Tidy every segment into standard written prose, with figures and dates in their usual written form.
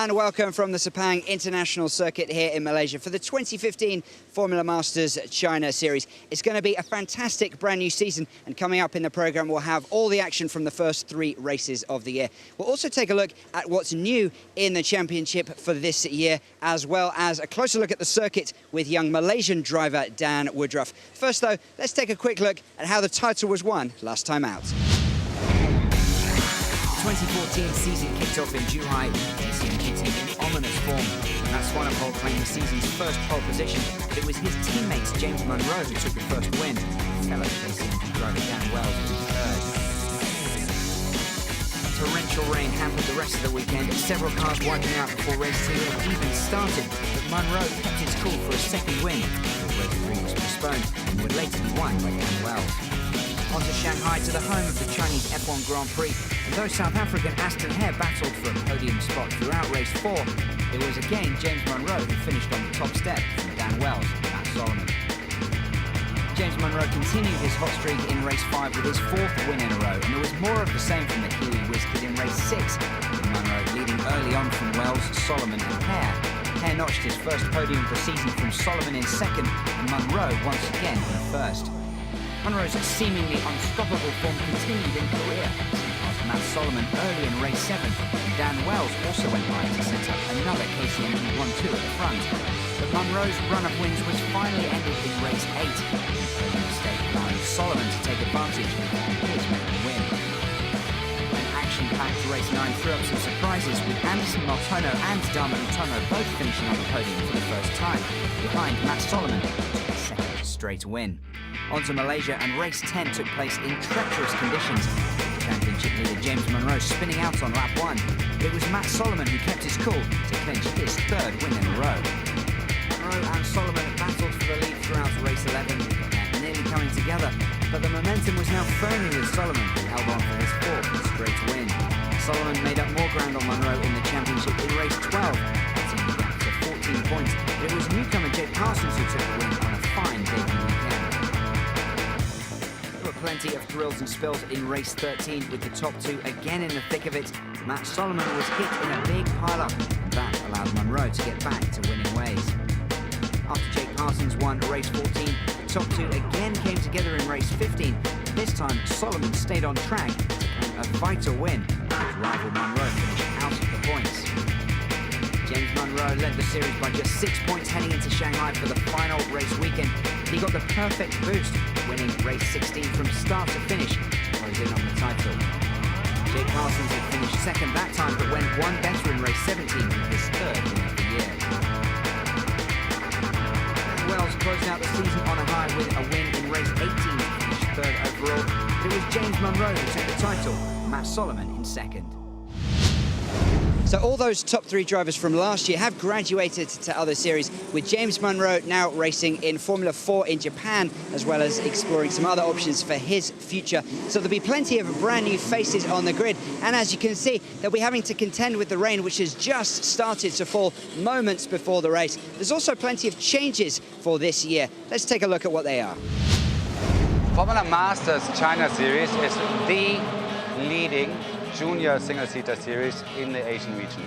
and welcome from the Sepang International Circuit here in Malaysia for the 2015 Formula Masters China Series. It's going to be a fantastic brand new season, and coming up in the programme we'll have all the action from the first 3 races of the year. We'll also take a look at what's new in the championship for this year, as well as a closer look at the circuit with young Malaysian driver Dan Woodruff. First though, let's take a quick look at how the title was won last time out. 2014 season kicked off in July, GT in ominous form. Matt Swanepoel claimed the season's first pole position, but it was his teammate James Munro who took the first win. Fellow KCMG driver Dan Wells was third. Torrential rain hampered the rest of the weekend, several cars wiping out before race 2 had even started, but Munro kept his cool for a second win. Race 3 was postponed and would later be won by Dan Wells. On to Shanghai, to the home of the Chinese F1 Grand Prix, and though South African Aston Hare battled for a podium spot throughout race 4, it was again James Munro who finished on the top step from Dan Wells and Matt Solomon. James Munro continued his hot streak in race 5 with his 4th win in a row, and there was more of the same from the Kiwi Wizkid in race 6, with Munro leading early on from Wells, Solomon and Hare. Hare notched his first podium of the season from Solomon in 2nd, and Munro once again in 1st. Munro's seemingly unstoppable form continued in Korea. He passed Matt Solomon early in race 7, and Dan Wells also went by to set up another KCMG 1-2 at the front. But Munro's run of wins was finally ended in race 8, early mistake allowing Solomon to take advantage and his maiden win. An action-packed race 9 threw up some surprises, with Anderson Martono and Dharma Utomo both finishing on the podium for the first time, behind Matt Solomon, who took his second straight win. On to Malaysia, and race 10 took place in treacherous conditions. Championship leader James Munro spinning out on lap 1. It was Matt Solomon who kept his cool to clinch his 3rd win in a row. Munro and Solomon battled for the lead throughout race 11, nearly coming together, but the momentum was now firmly with Solomon, who held on for his 4th straight win. Solomon made up more ground on Munro in the championship in race 12, cutting the gap to 14 points, but it was newcomer Jake Parsons who took the win on a fine debut weekend. Plenty of thrills and spills in race 13, with the top 2 again in the thick of it. Matt Solomon was hit in a big pile-up, and that allowed Munro to get back to winning ways. After Jake Parsons won race 14, the top 2 again came together in race 15. This time, Solomon stayed on track to claim a vital win, with rival Munro finished out of the points. James Munro led the series by just 6 points heading into Shanghai for the final race weekend. He got the perfect boost, winning race 16 from start to finish to close in on the title. Jake Parsons had finished 2nd that time, but went one better in race 17 with his 3rd win of the year. Wells closed out the season on a high with a win in race 18 to finish 3rd overall, but it was James Munro who took the title, Matt Solomon in 2nd. So all those top 3 drivers from last year have graduated to other series, with James Munro now racing in Formula 4 in Japan, as well as exploring some other options for his future. So there'll be plenty of brand new faces on the grid, and as you can see, they'll be having to contend with the rain, which has just started to fall moments before the race. There's also plenty of changes for this year. Let's take a look at what they are. Formula Masters China Series is the leading junior single-seater series in the Asian region.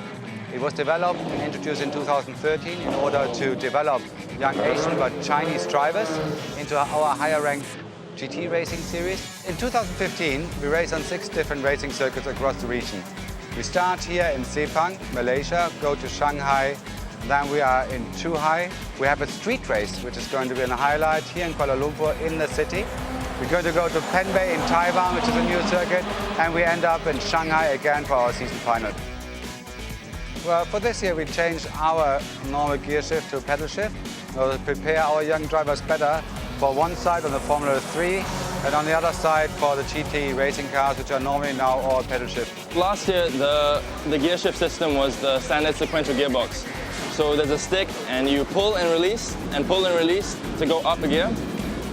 It was developed and introduced in 2013 in order to develop young Asian but Chinese drivers into our higher-ranked GT racing series. In 2015, we race on 6 different racing circuits across the region. We start here in Sepang, Malaysia, go to Shanghai, then we are in Zhuhai. We have a street race, which is going to be a highlight here in Kuala Lumpur in the city. We're going to go to Penbei in Taiwan, which is a new circuit, and we end up in Shanghai again for our season final. Well, for this year we changed our normal gear shift to pedal shift in order to prepare our young drivers better for one side on the Formula 3 and on the other side for the GT racing cars, which are normally now all pedal shift. Last year the gear shift system was the standard sequential gearbox. So there's a stick and you pull and release to go up a gear,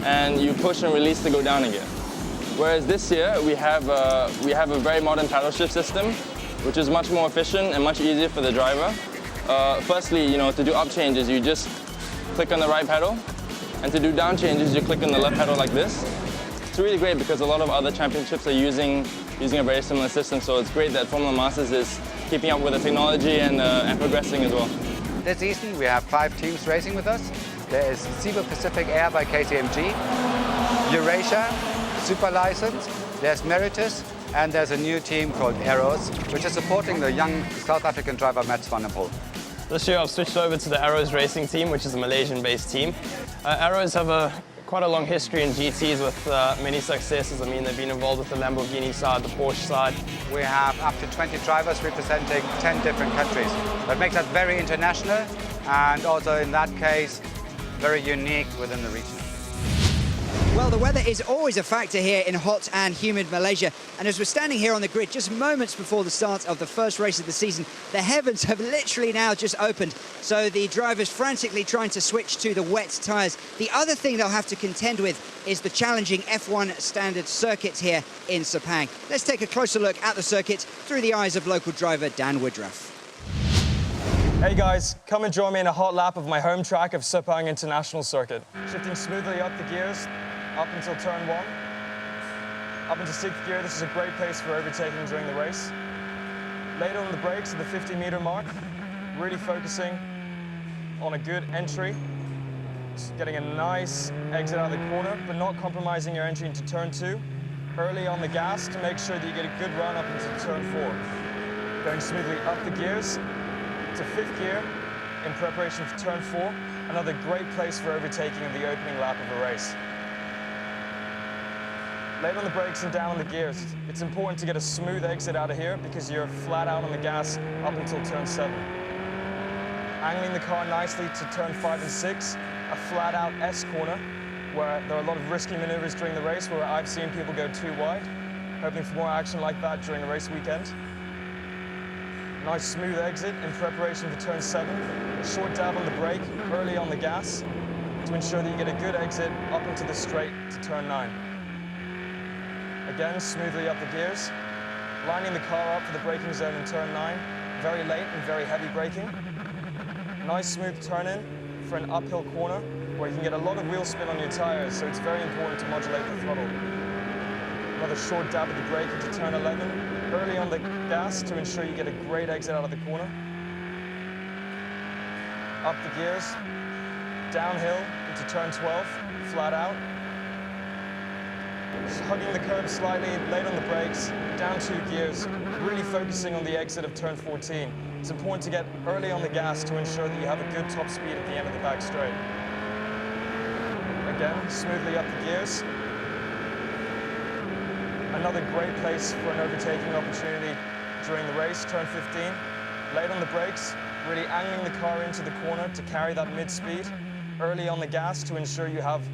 and you push and release to go down a gear. Whereas this year we have a very modern paddle shift system, which is much more efficient and much easier for the driver. Firstly, to do up changes, you just click on the right pedal, and to do down changes, you click on the left pedal like this. It's really great because a lot of other championships are using a very similar system, so it's great that Formula Masters is keeping up with the technology and progressing as well. This season we have 5 teams racing with us. There is Cebu Pacific Air by KTMG, Eurasia, Super License, there's Meritus, and there's a new team called Arrows, which is supporting the young South African driver Mats van der Poel. This year I've switched over to the Arrows racing team, which is a Malaysian-based team. Arrows have quite a long history in GTs with many successes. I mean, they've been involved with the Lamborghini side, the Porsche side. We have up to 20 drivers representing 10 different countries. That makes us very international and also in that case, very unique within the region. Well, the weather is always a factor here in hot and humid Malaysia. And as we're standing here on the grid just moments before the start of the first race of the season, the heavens have literally now just opened. So the drivers frantically trying to switch to the wet tyres. The other thing they'll have to contend with is the challenging F1 standard circuit here in Sepang. Let's take a closer look at the circuit through the eyes of local driver Dan Woodruff. Hey guys, come and join me in a hot lap of my home track of Sepang International Circuit. Shifting smoothly up the gears, up until turn 1. Up into 6th gear, this is a great place for overtaking during the race. Later on the brakes at the 50-meter mark, really focusing on a good entry. Just getting a nice exit out of the corner, but not compromising your entry into turn 2. Early on the gas to make sure that you get a good run up into turn 4. Going smoothly up the gears to 5th gear in preparation for turn 4. Another great place for overtaking in the opening lap of a race. Late on the brakes and down on the gears. It's important to get a smooth exit out of here because you're flat out on the gas up until turn 7. Angling the car nicely to turn 5 and 6, a flat out S corner where there are a lot of risky maneuvers during the race where I've seen people go too wide. Hoping for more action like that during the race weekend. Nice smooth exit in preparation for turn 7. A short dab on the brake, early on the gas to ensure that you get a good exit up into the straight to turn 9. Again, smoothly up the gears, lining the car up for the braking zone in turn 9. Very late and very heavy braking. Nice smooth turn in for an uphill corner where you can get a lot of wheel spin on your tires, so it's very important to modulate the throttle. Another short dab at the brake into turn 11. Early on the gas to ensure you get a great exit out of the corner. Up the gears, downhill into turn 12, flat out. Just hugging the curb slightly, late on the brakes, down 2 gears, really focusing on the exit of turn 14. It's important to get early on the gas to ensure that you have a good top speed at the end of the back straight. Again, smoothly up the gears. Another great place for an overtaking opportunity during the race, turn 15. Late on the brakes, really angling the car into the corner to carry that mid-speed. Early on the gas to ensure you have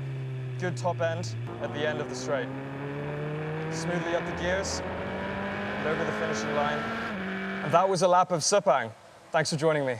good top end at the end of the straight. Smoothly up the gears and over the finishing line. And that was a lap of Sepang. Thanks for joining me.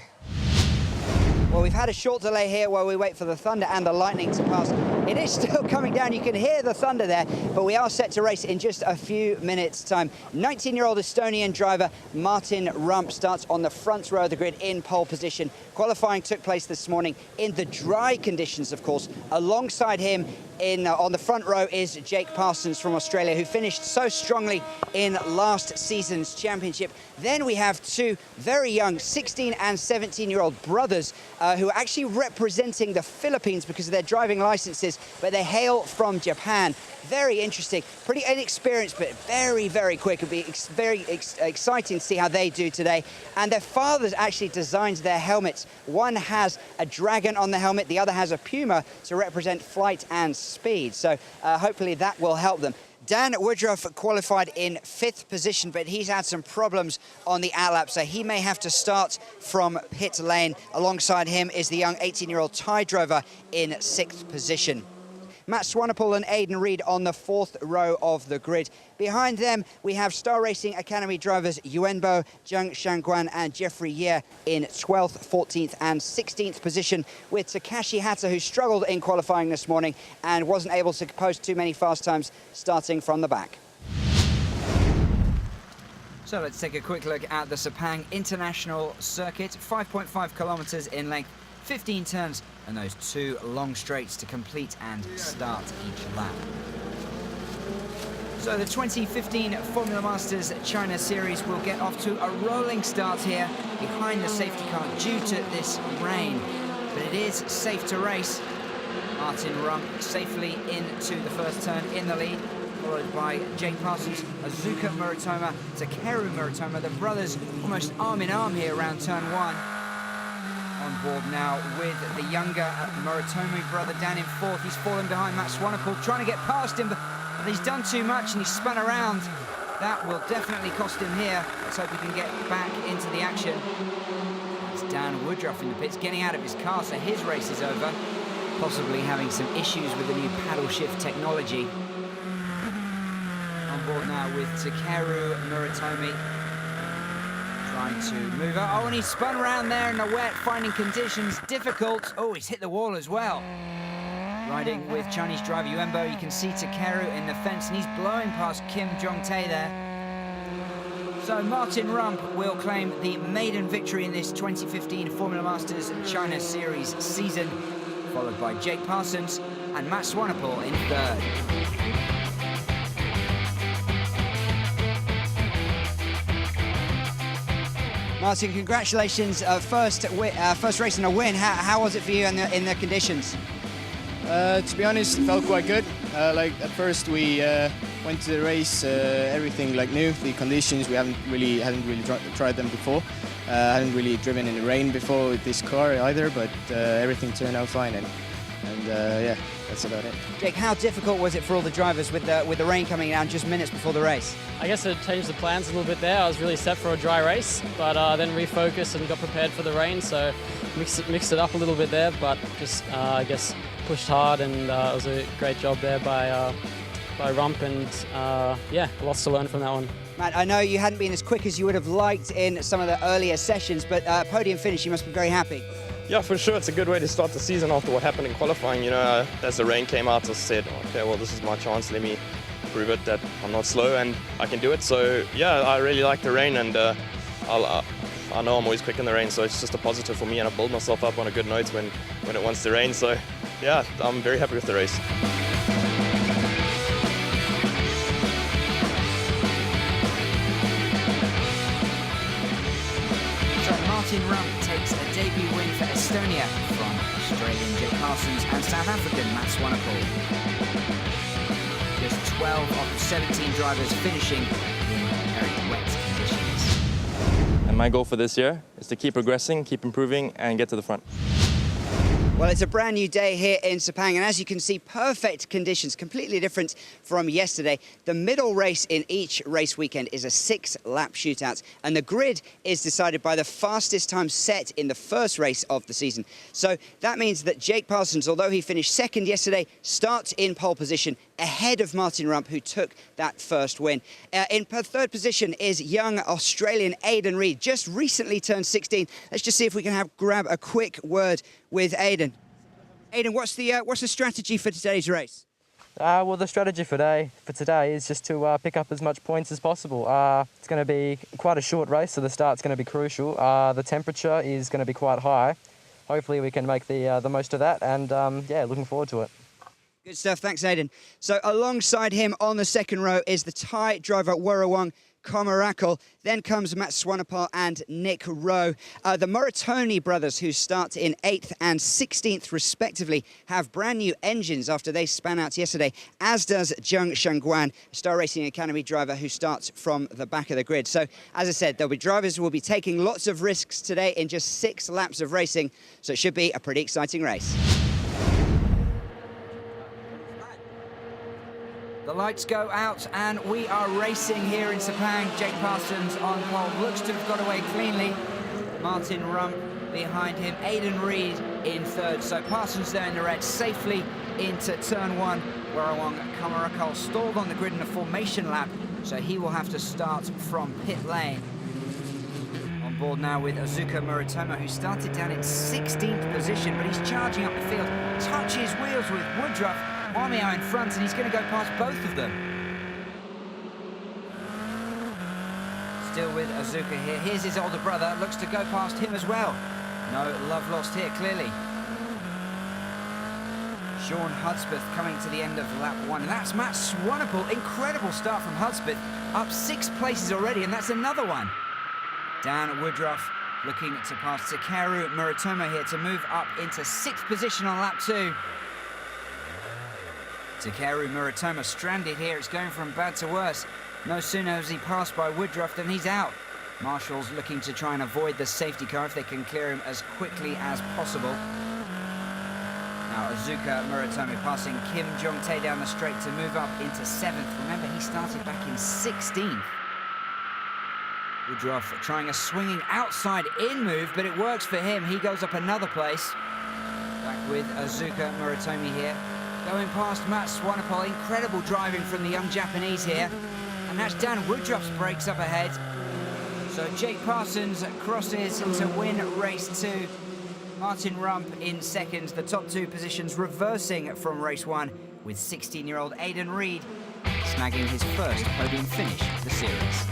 Well, we've had a short delay here while we wait for the thunder and the lightning to pass. It is still coming down. You can hear the thunder there, but we are set to race in just a few minutes' time. 19-year-old Estonian driver Martin Rump starts on the front row of the grid in pole position. Qualifying took place this morning in the dry conditions, of course. Alongside him on the front row is Jake Parsons from Australia, who finished so strongly in last season's championship. Then we have 2 very young 16 and 17-year-old brothers who are actually representing the Philippines because of their driving licenses, but they hail from Japan. Very interesting, pretty inexperienced, but very, very quick. It'll be very exciting to see how they do today. And their fathers actually designed their helmets. One has a dragon on the helmet, the other has a puma to represent flight and speed. So hopefully that will help them. Dan Woodruff qualified in 5th position, but he's had some problems on the outlap, so he may have to start from pit lane. Alongside him is the young 18-year-old Thai driver in 6th position. Matt Swanepoel and Aidan Reid on the 4th row of the grid. Behind them, we have Star Racing Academy drivers Yuenbo, Zhang Shangguan and Jeffrey Ye in 12th, 14th and 16th position, with Takashi Hata, who struggled in qualifying this morning and wasn't able to post too many fast times, starting from the back. So let's take a quick look at the Sepang International Circuit, 5.5 kilometers in length, 15 turns and those 2 long straights to complete and start each lap. So the 2015 Formula Masters China Series will get off to a rolling start here behind the safety car due to this rain. But it is safe to race. Martin Rump safely into the first turn in the lead, followed by Jake Parsons, Azuka Muratoma, Takeru Muratoma. The brothers almost arm in arm here around turn 1. On board now with the younger Muratomi brother down in 4th. He's fallen behind Matt Swanepoel, trying to get past him, but he's done too much and he's spun around. That will definitely cost him here. Let's hope he can get back into the action. It's Dan Woodruff in the pits, getting out of his car, so his race is over. Possibly having some issues with the new paddle shift technology. On board now with Takeru Muratomi. Trying to move up. Oh, and he's spun around there in the wet, finding conditions difficult. Oh, he's hit the wall as well. Riding with Chinese driver Yuenbo, you can see Takeru in the fence, and he's blowing past Kim Jong-tae there. So Martin Rump will claim the maiden victory in this 2015 Formula Masters China Series season, followed by Jake Parsons and Matt Swanepoel in 3rd. Martin, congratulations! First race and a win. How was it for you in the conditions? To be honest, it felt quite good. Like at first, we went to the race, everything like new. The conditions we hadn't really tried them before. Hadn't really driven in the rain before with this car either, but everything turned out fine, and yeah, that's about it. Jake, how difficult was it for all the drivers with the rain coming down just minutes before the race? I guess it changed the plans a little bit there. I was really set for a dry race, but then refocused and got prepared for the rain, so mixed it up a little bit there, but just I guess pushed hard, and it was a great job there by Rump, and yeah, lots to learn from that one. Matt, I know you hadn't been as quick as you would have liked in some of the earlier sessions, but podium finish, you must be very happy. Yeah, for sure. It's a good way to start the season after what happened in qualifying. You know, as the rain came out, I said, okay, well, this is my chance. Let me prove it that I'm not slow and I can do it. So, yeah, I really like the rain, and I know I'm always quick in the rain, so it's just a positive for me, and I build myself up on a good note when it wants to rain. So, yeah, I'm very happy with the race. Martin Rump takes a debut win for Estonia from Australian Jake Parsons and South African Matt Swanepoel. Just 12 of the 17 drivers finishing in very wet conditions. And my goal for this year is to keep progressing, keep improving, and get to the front. Well, it's a brand new day here in Sepang, and as you can see, perfect conditions, completely different from yesterday. The middle race in each race weekend is a 6-lap shootout, and the grid is decided by the fastest time set in the first race of the season. So that means that Jake Parsons, although he finished second yesterday, starts in pole position ahead of Martin Rump, who took that first win. In third position is young Australian Aidan Reid, just recently turned 16. Let's just see if we can grab a quick word with Aidan. Aidan, what's the strategy for today's race? Well, the strategy for today is just to pick up as much points as possible. It's going to be quite a short race, so the start's going to be crucial. The temperature is going to be quite high. Hopefully we can make the most of that, and yeah, looking forward to it. Good stuff, thanks Aidan. So alongside him on the second row is the Thai driver Warawong Komarakal. Then comes Matt Swanepoel and Nick Rowe. The Muratoni brothers, who start in 8th and 16th respectively, have brand new engines after they span out yesterday, as does Zheng Shangguan, Star Racing Academy driver who starts from the back of the grid. So, as I said, there'll be drivers who will be taking lots of risks today in just 6 laps of racing, so it should be a pretty exciting race. The lights go out and we are racing here in Sepang. Jake Parsons on pole, looks to have got away cleanly. Martin Rump behind him, Aidan Reid in third. So Parsons there in the red, safely into turn 1. Warawong Komarakal stalled on the grid in a formation lap, so he will have to start from pit lane. On board now with Azuka Muratoma, who started down in 16th position, but he's charging up the field, touches wheels with Woodruff, Wamio in front, and he's going to go past both of them. Still with Azuka here. Here's his older brother, looks to go past him as well. No love lost here, clearly. Sean Hudspeth coming to the end of lap 1. And that's Matt Swanepoel. Incredible start from Hudspeth. Up 6 places already, and that's another one. Dan Woodruff looking to pass Takeru Muratomo here to move up into 6th position on lap 2. Takeru Muratomo stranded here. It's going from bad to worse. No sooner has he passed by Woodruff than he's out. Marshall's looking to try and avoid the safety car if they can clear him as quickly as possible. Now Azuka Muratomo passing Kim Jong-tae down the straight to move up into 7th. Remember, he started back in 16th. Woodruff trying a swinging outside-in move, but it works for him. He goes up another place. Back with Azuka Muratomo here. Going past Matt Swanepoel. Incredible driving from the young Japanese here. And that's Dan Woodruff's brakes up ahead. So Jake Parsons crosses to win race 2. Martin Rump in 2nd. The top 2 positions reversing from race 1, with 16-year-old Aidan Reed snagging his first podium finish of the series.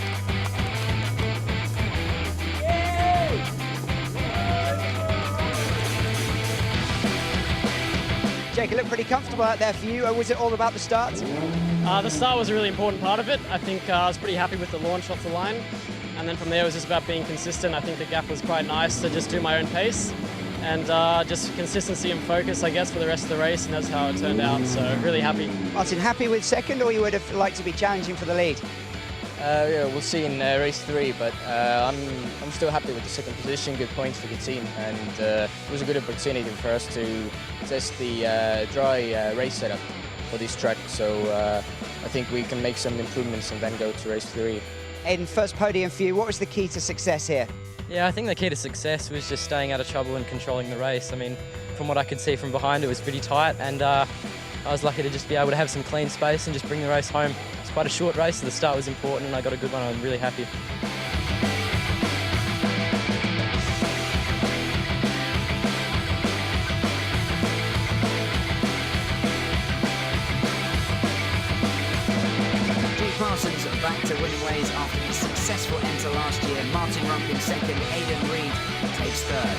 Jake, it looked pretty comfortable out there for you. Was it all about the start? The start was a really important part of it. I think I was pretty happy with the launch off the line. And then from there it was just about being consistent. I think the gap was quite nice to just do my own pace. And just consistency and focus, I guess, for the rest of the race, and that's how it turned out. So really happy. Martin, happy with 2nd, or you would have liked to be challenging for the lead? Yeah, we'll see in race 3, but I'm still happy with the 2nd position. Good points for the team, and it was a good opportunity for us to test the dry race setup for this track. So I think we can make some improvements and then go to race 3. Aidan, first podium for you. What was the key to success here? Yeah, I think the key to success was just staying out of trouble and controlling the race. I mean, from what I could see from behind, it was pretty tight, and I was lucky to just be able to have some clean space and just bring the race home. It's quite a short race, so the start was important, and I got a good one. I'm really happy. Parsons back to winning ways after his successful enter last year. Martin Rump in 2nd, Aidan Reed takes 3rd.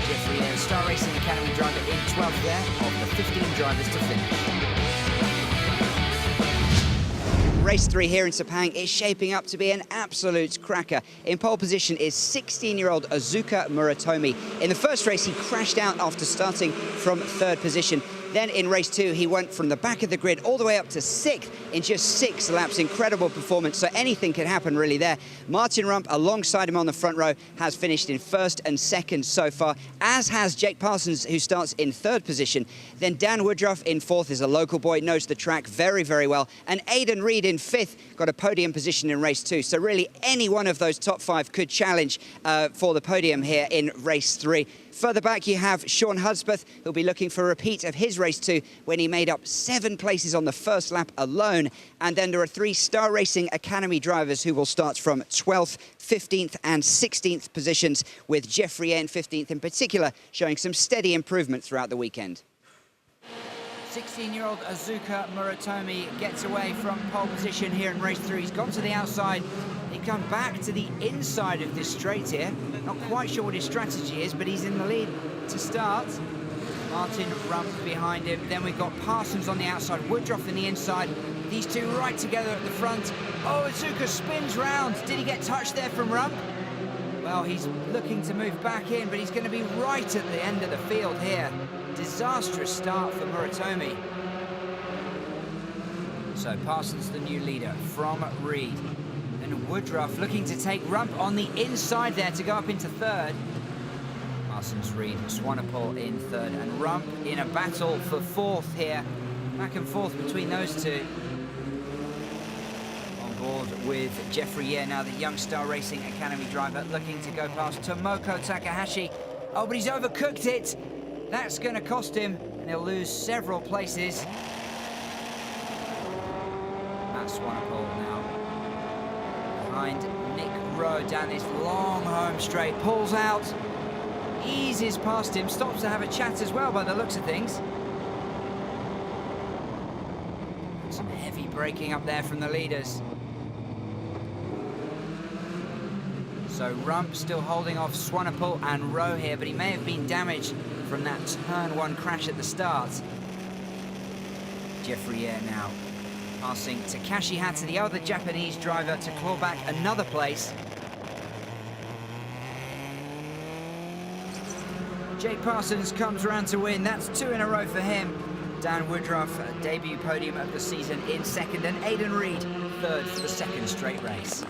Jeffrey Eyre, Star Racing Academy driver, in 12th there of the 15 drivers to finish. Race 3 here in Sepang is shaping up to be an absolute cracker. In pole position is 16-year-old Azuka Muratomo. In the first race, he crashed out after starting from 3rd position. Then in race 2, he went from the back of the grid all the way up to 6th in just 6 laps. Incredible performance, so anything can happen really there. Martin Rump, alongside him on the front row, has finished in 1st and 2nd so far, as has Jake Parsons, who starts in 3rd position. Then Dan Woodruff in 4th is a local boy, knows the track very, very well. And Aidan Reed in 5th got a podium position in race 2. So really any one of those top 5 could challenge for the podium here in race 3. Further back, you have Sean Hudspeth, who'll be looking for a repeat of his race 2 when he made up 7 places on the first lap alone. And then there are 3 Star Racing Academy drivers who will start from 12th, 15th and 16th positions, with Jeffrey Eyre in 15th in particular, showing some steady improvement throughout the weekend. 16-year-old Azuka Muratomo gets away from pole position here in race 3. He's gone to the outside. He come back to the inside of this straight here. Not quite sure what his strategy is, but he's in the lead to start. Martin Rump behind him. Then we've got Parsons on the outside, Woodruff in the inside. These two right together at the front. Oh, Azuka spins round. Did he get touched there from Rump? Well, he's looking to move back in, but he's going to be right at the end of the field here. Disastrous start for Muratomo. So Parsons, the new leader from Reed. Then Woodruff looking to take Rump on the inside there to go up into 3rd. Parsons, Reed, Swanepoel in 3rd, and Rump in a battle for 4th here. Back and forth between those two. On board with Jeffrey Eyre now, the young Star Racing Academy driver, looking to go past Tomoko Takahashi. Oh, but he's overcooked it. That's going to cost him, and he'll lose several places. Matt Swanepoel now behind Nick Rowe down this long home straight. Pulls out, eases past him, stops to have a chat as well by the looks of things. Some heavy braking up there from the leaders. So So Rump still holding off Swanepoel and Rowe here, but he may have been damaged from that turn 1 crash at the start. Jeffrey now passing Takashi Hata, the other Japanese driver, to claw back another place. Jake Parsons comes around to win. That's 2 in a row for him. Dan Woodruff, debut podium of the season, in second, and Aidan Reed, third for the second straight race.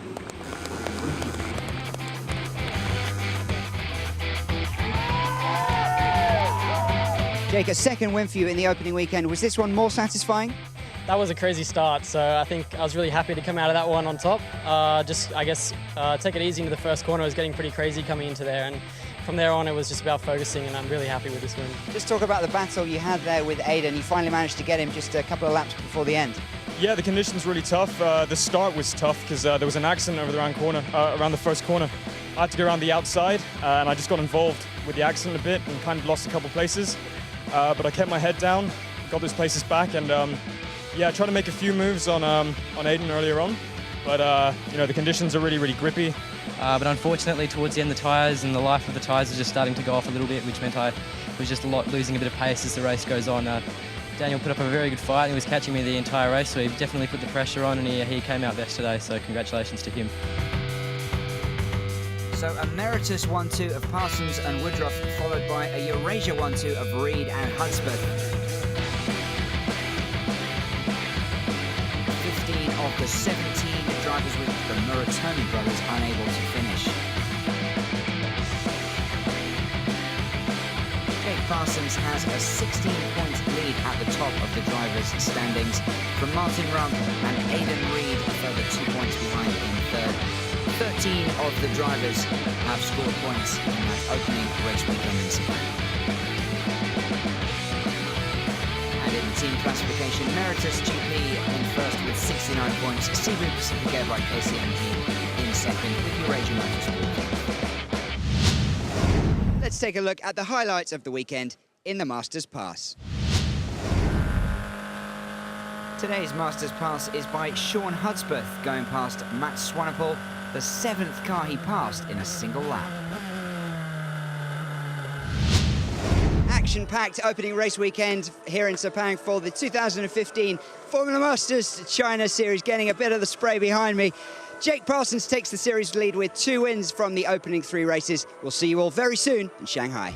Jake, a second win for you in the opening weekend. Was this one more satisfying? That was a crazy start, so I think I was really happy to come out of that one on top. Take it easy into the first corner. It was getting pretty crazy coming into there, and from there on it was just about focusing, and I'm really happy with this win. Just talk about the battle you had there with Aidan. You finally managed to get him just a couple of laps before the end. Yeah, the conditions really tough. The start was tough because there was an accident over around the first corner. I had to go around the outside, and I just got involved with the accident a bit and kind of lost a couple places. But I kept my head down, got those places back, and yeah, I tried to make a few moves on Aidan earlier on, but the conditions are really, really grippy. But unfortunately, towards the end, the tyres and the life of the tyres was just starting to go off a little bit, which meant I was just losing a bit of pace as the race goes on. Daniel put up a very good fight. He was catching me the entire race, so he definitely put the pressure on, and he came out best today, so congratulations to him. So a Meritus 1-2 of Parsons and Woodruff, followed by a Eurasia 1-2 of Reed and Hudspeth. 15 of the 17 drivers with the Muratoni brothers unable to finish. Jake Parsons has a 16-point lead at the top of the drivers' standings from Martin Rump, and Aidan Reed a further 2 points behind in third. 13 of the drivers have scored points in that opening race weekend in Sepang. And in the team classification, Meritus GP in first with 69 points, Cebu Pacific Air by KCMG in second with Eurasia Motorsport. Let's take a look at the highlights of the weekend in the Masters Pass. Today's Masters Pass is by Sean Hudspeth, going past Matt Swanepoel, the 7th car he passed in a single lap. Action-packed opening race weekend here in Sepang for the 2015 Formula Masters China Series, getting a bit of the spray behind me. Jake Parsons takes the series lead with 2 wins from the opening 3 races. We'll see you all very soon in Shanghai.